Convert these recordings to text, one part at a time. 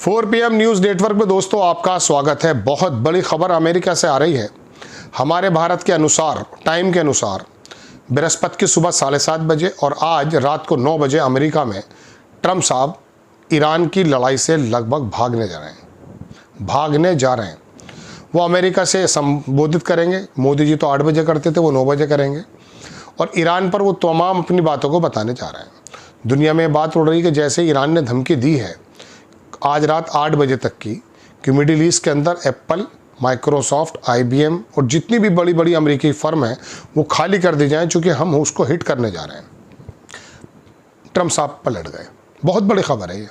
4 PM news network में दोस्तों आपका स्वागत है। बहुत बड़ी खबर अमेरिका से आ रही है। हमारे भारत के अनुसार, टाइम के अनुसार बृहस्पति की सुबह 7:30 बजे और आज रात को 9 बजे अमेरिका में ट्रंप साहब ईरान की लड़ाई से लगभग भागने जा रहे हैं। वो अमेरिका से संबोधित करेंगे। मोदी जी तो 8 बजे करते थे, वो 9 बजे करेंगे और ईरान पर वो तमाम अपनी बातों को बताने जा रहे हैं। दुनिया में बात उड़ रही है कि जैसे ईरान ने धमकी दी है आज रात 8 बजे तक की कि मिडिल ईस्ट के अंदर एप्पल, माइक्रोसॉफ्ट, IBM और जितनी भी बड़ी बड़ी अमेरिकी फर्म है वो खाली कर दी जाएं, चूँकि हम उसको हिट करने जा रहे हैं। ट्रंप साहब पलट गए। बहुत बड़ी खबर है ये,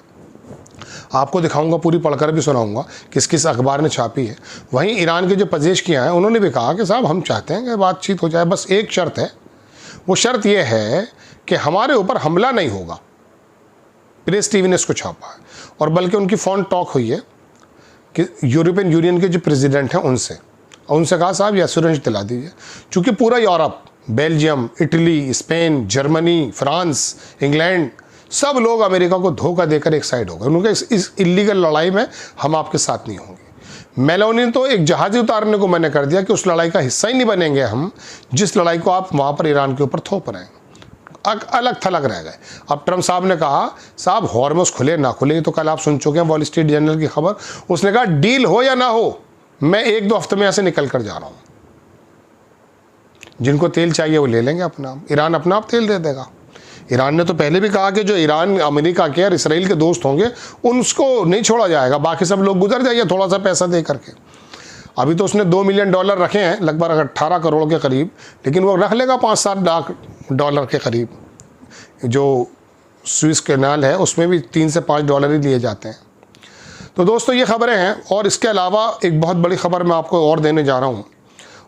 आपको दिखाऊंगा, पूरी पढ़कर भी सुनाऊंगा किस किस अखबार ने छापी है। वहीं ईरान के जो पजेश्कियाँ हैं उन्होंने भी कहा कि साहब हम चाहते हैं कि बातचीत हो जाए, बस एक शर्त है। वो शर्त ये है कि हमारे ऊपर हमला नहीं होगा। प्रेस टीवी ने इसको छापा है और बल्कि उनकी फ़ोन टॉक हुई है कि यूरोपियन यूनियन के जो प्रेसिडेंट हैं उनसे कहा साहब ये एश्योरेंस दिला दीजिए, चूँकि पूरा Europe, Belgium, Italy, Spain, Germany, France, England, सब लोग अमेरिका को धोखा देकर एक साइड हो गए। उन्होंने इस इलीगल लड़ाई में हम आपके साथ नहीं होंगे। मेलोनी ने तो एक जहाज़ उतारने को मैंने कर दिया कि उस लड़ाई का हिस्सा ही नहीं बनेंगे हम, जिस लड़ाई को आप वहाँ पर ईरान के ऊपर थोप रहे हैं। अलग थलग रह गए। अब ट्रंप साहब ने कहा साहब हॉर्मस खुले ना खुले, तो कल आप सुन चुके हैं वॉल स्ट्रीट जर्नल की खबर। उसने कहा डील हो या ना हो, मैं 1-2 हफ्ते में ऐसे निकल कर जा रहा हूँ। जिनको तेल चाहिए वो ले लेंगे अपना, ईरान अपना आप तेल दे देगा। ईरान ने तो पहले भी कहा कि जो ईरान अमेरिका के और इसराइल के दोस्त होंगे उनको नहीं छोड़ा जाएगा, बाकी सब लोग गुजर जाइए थोड़ा सा पैसा दे करके। अभी तो उसने $2 मिलियन रखे हैं, लगभग 18 करोड़ के करीब, लेकिन वो रख लेगा $5-7 लाख के करीब। जो स्विस कैनाल है उसमें भी $3 से $5 ही लिए जाते हैं। तो दोस्तों ये खबरें हैं और इसके अलावा एक बहुत बड़ी खबर मैं आपको और देने जा रहा हूँ।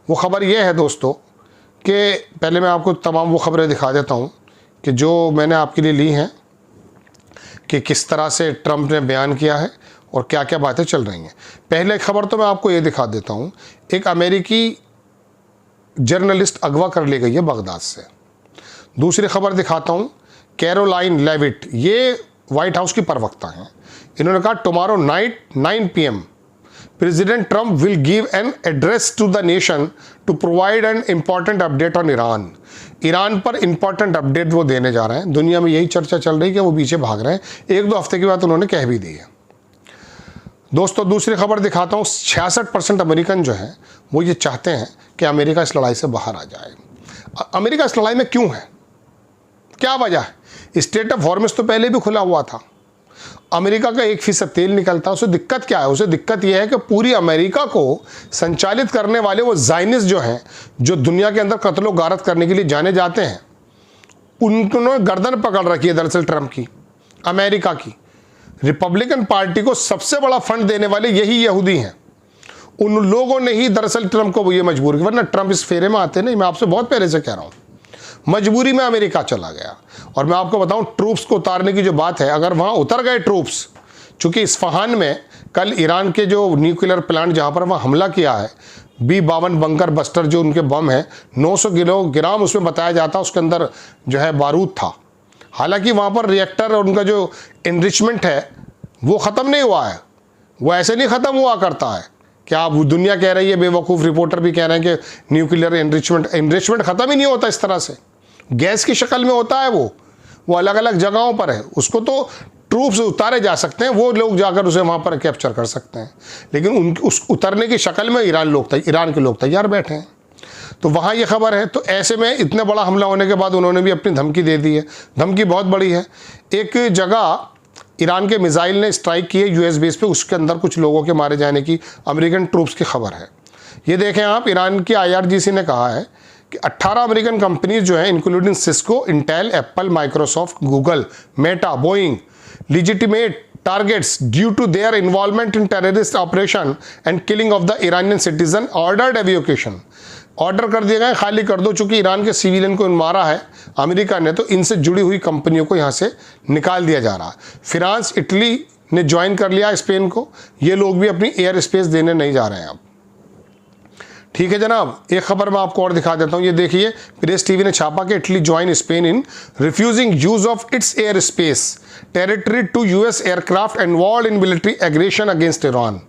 वो खबर ये है दोस्तों कि पहले मैं आपको तमाम वो खबरें दिखा देता हूँ कि जो मैंने आपके लिए ली हैं कि किस तरह से ट्रंप ने बयान किया है और क्या क्या बातें चल रही हैं। पहले खबर तो मैं आपको ये दिखा देता हूँ, एक अमेरिकी जर्नलिस्ट अगवा कर ली गई है बगदाद से। दूसरी खबर दिखाता हूँ, कैरोलाइन लेविट, ये वाइट हाउस की प्रवक्ता हैं। इन्होंने कहा tomorrow night 9 PM president Trump will give an address to the nation to provide an important update on Iran. Iran पर इंपॉर्टेंट अपडेट वो देने जा रहे हैं। दुनिया में यही चर्चा चल रही है कि वो पीछे भाग रहे हैं। 1-2 हफ्ते की बात उन्होंने कह भी दी है। दोस्तों दूसरी खबर दिखाता हूँ, 66% अमेरिकन जो हैं वो ये चाहते हैं कि अमेरिका इस लड़ाई से बाहर आ जाए। अमेरिका इस लड़ाई में क्यों है, क्या वजह है? स्ट्रेट ऑफ हॉर्मुज़ तो पहले भी खुला हुआ था। अमेरिका का 1% तेल निकलता है। उसे दिक्कत क्या है? उसे दिक्कत यह है कि पूरी अमेरिका को संचालित करने वाले वो ज़ायनिस्ट जो हैं, जो दुनिया के अंदर कत्लो गारत करने के लिए जाने जाते हैं, उन्होंने गर्दन पकड़ रखी है दरअसल ट्रंप की, अमेरिका की। रिपब्लिकन पार्टी को सबसे बड़ा फंड देने वाले यही यहूदी हैं। उन लोगों ने ही दरअसल ट्रंप को ये मजबूर किया, वरना ट्रंप इस फेरे में आते नहीं। मैं आपसे बहुत पहले से कह रहा हूँ, मजबूरी में अमेरिका चला गया। और मैं आपको बताऊं, ट्रूप्स को उतारने की जो बात है, अगर वहाँ उतर गए ट्रूप्स, चूँकि इस्फहान में कल ईरान के जो न्यूक्लियर प्लांट जहाँ पर वहाँ हमला किया है, B-52 बंकर बस्टर जो उनके बम है, 900 किलोग्राम उसमें बताया जाता है उसके अंदर जो है बारूद था। हालांकि वहाँ पर रिएक्टर और उनका जो इनरिचमेंट है वो ख़त्म नहीं हुआ है। वो ऐसे नहीं ख़त्म हुआ करता है कि आप दुनिया कह रही है, बेवकूफ़ रिपोर्टर भी कह रहे हैं कि न्यूक्लियर इनरिचमेंट ख़त्म ही नहीं होता इस तरह से। गैस की शक्ल में होता है वो अलग अलग जगहों पर है। उसको तो ट्रूप्स उतारे जा सकते हैं, वो लोग जाकर उसे वहाँ पर कैप्चर कर सकते हैं, लेकिन उस उतरने की शक्ल में ईरान के लोग तैयार बैठे हैं। तो वहाँ ये खबर है। तो ऐसे में इतने बड़ा हमला होने के बाद उन्होंने भी अपनी धमकी दे दी है। धमकी बहुत बड़ी है। एक जगह ईरान के मिसाइल ने स्ट्राइक की है US बेस पे, उसके अंदर कुछ लोगों के मारे जाने की अमेरिकन ट्रूप्स की खबर है। ये देखें आप, ईरान की IRGC ने कहा है कि 18 अमेरिकन कंपनीज जो हैं, including Cisco, Intel, Apple, Microsoft, Google, Meta, Boeing, legitimate targets due to their involvement in terrorist operation and killing of the Iranian citizen, ordered evacuation। Order कर दिए गए, खाली कर दो। चूंकि ईरान के सिविलियन को मारा है अमेरिका ने, तो इनसे जुड़ी हुई कंपनियों को यहाँ से निकाल दिया जा रहा है। फ्रांस, इटली ने ज्वाइन कर लिया स्पेन को। ये लोग भी अपनी एयर स्पेस देने नहीं जा रहे हैं अब। ठीक है जनाब, एक खबर मैं आपको और दिखा देता हूँ। ये देखिए, प्रेस टीवी ने छापा कि Italy join Spain in refusing use of its air space territory to US aircraft involve in military aggression against Iran.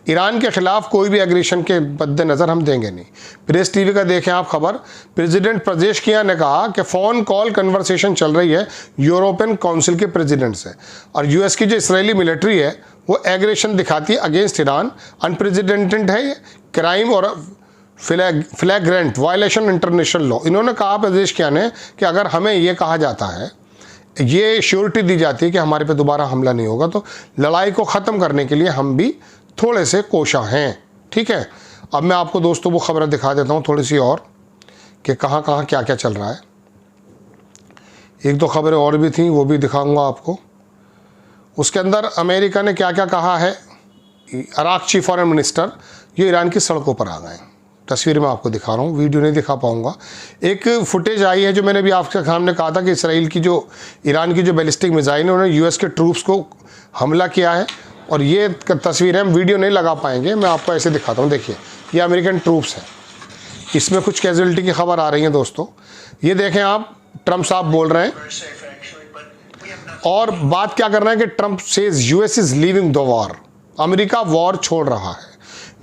Iran के खिलाफ कोई भी एग्रेशन के मद्देनजर हम देंगे नहीं। प्रेस टीवी का देखें आप खबर। प्रेसिडेंट पेजेश्कियान ने कहा कि फ़ोन कॉल कन्वर्सेशन चल रही है यूरोपियन काउंसिल के प्रेसिडेंट से, और यूएस की जो इसराइली मिलिट्री है वो एग्रेशन दिखाती है अगेंस्ट ईरान। अनप्रेसिडेंटेड है ये, क्राइम और फ्लैग्रेंट वायलेशन इंटरनेशनल लॉ। इन्होंने कहा पेजेश्कियान ने कि अगर हमें ये कहा जाता है, ये श्योरिटी दी जाती है कि हमारे पे दोबारा हमला नहीं होगा, तो लड़ाई को ख़त्म करने के लिए हम भी थोड़े से कोशा हैं। ठीक है, अब मैं आपको दोस्तों वो खबर दिखा देता हूँ थोड़ी सी और, कि कहाँ कहाँ क्या क्या चल रहा है। एक दो खबरें और भी थी, वो भी दिखाऊंगा आपको। उसके अंदर अमेरिका ने क्या क्या कहा है। अराक़ची फॉरेन मिनिस्टर ये ईरान की सड़कों पर आ गए। तस्वीर मैं आपको दिखा रहा हूँ, वीडियो नहीं दिखा पाऊँगा। एक फुटेज आई है जो मैंने भी आपके सामने कहा था कि इसराइल की जो ईरान की जो बैलिस्टिक मिसाइल है उन्होंने यूएस के ट्रूप्स को हमला किया है, और ये तस्वीर है, हम वीडियो नहीं लगा पाएंगे, मैं आपको ऐसे दिखाता हूँ। देखिए, ये अमेरिकन ट्रूप्स हैं, इसमें कुछ कैजुअलिटी की खबर आ रही है दोस्तों। ये देखें आप, ट्रम्प साहब बोल रहे हैं, और बात क्या कर रहे हैं कि Trump says US is leaving the war, America war छोड़ रहा है।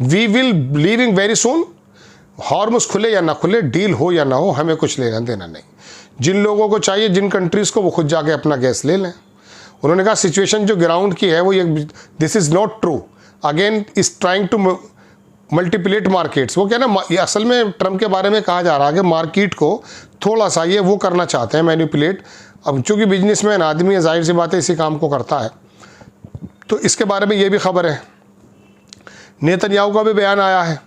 We will leaving very soon, Hormuz खुले या ना खुले, डील हो या ना हो, हमें कुछ लेना देना नहीं। जिन लोगों को चाहिए, जिन कंट्रीज़ को, वो खुद जाके अपना गैस ले लें। उन्होंने कहा सिचुएशन जो ग्राउंड की है वो ये, this is not true, again is trying to manipulate markets. वो क्या ना, ये असल में ट्रम्प के बारे में कहा जा रहा है कि मार्केट को थोड़ा सा ये वो करना चाहते हैं, मैनिपुलेट। अब चूँकि बिजनेसमैन आदमी है, जाहिर सी बात है, इसी काम को करता है, तो इसके बारे में ये भी खबर है। नेतन्याहू का भी बयान आया है,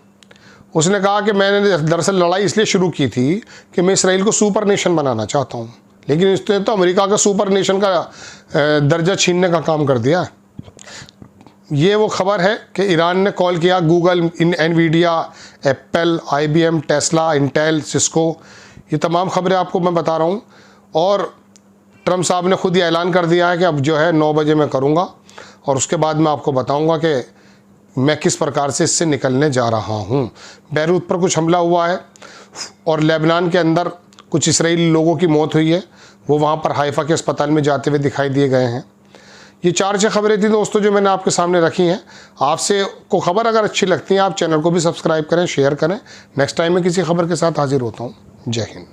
उसने कहा कि मैंने दरअसल लड़ाई इसलिए शुरू की थी कि मैं इसराइल को सुपर नेशन बनाना चाहता हूँ, लेकिन इसने तो अमेरिका का सुपर नेशन का दर्जा छीनने का काम कर दिया। ये वो खबर है कि ईरान ने कॉल किया Google, Nvidia, Apple, IBM, Tesla, Intel, Cisco, ये तमाम खबरें आपको मैं बता रहा हूँ। और ट्रम्प साहब ने खुद ही ऐलान कर दिया है कि अब जो है 9 बजे मैं करूँगा, और उसके बाद मैं आपको बताऊँगा कि मैं किस प्रकार से इससे निकलने जा रहा हूँ। बैरूत पर कुछ हमला हुआ है, और लेबनान के अंदर कुछ इसराइली लोगों की मौत हुई है, वो वहाँ पर हाइफा के अस्पताल में जाते हुए दिखाई दिए गए हैं। ये 4-6 खबरें थी दोस्तों जो मैंने आपके सामने रखी हैं। आपसे को खबर अगर अच्छी लगती है, आप चैनल को भी सब्सक्राइब करें, शेयर करें। नेक्स्ट टाइम मैं किसी खबर के साथ हाजिर होता हूँ। जय हिंद।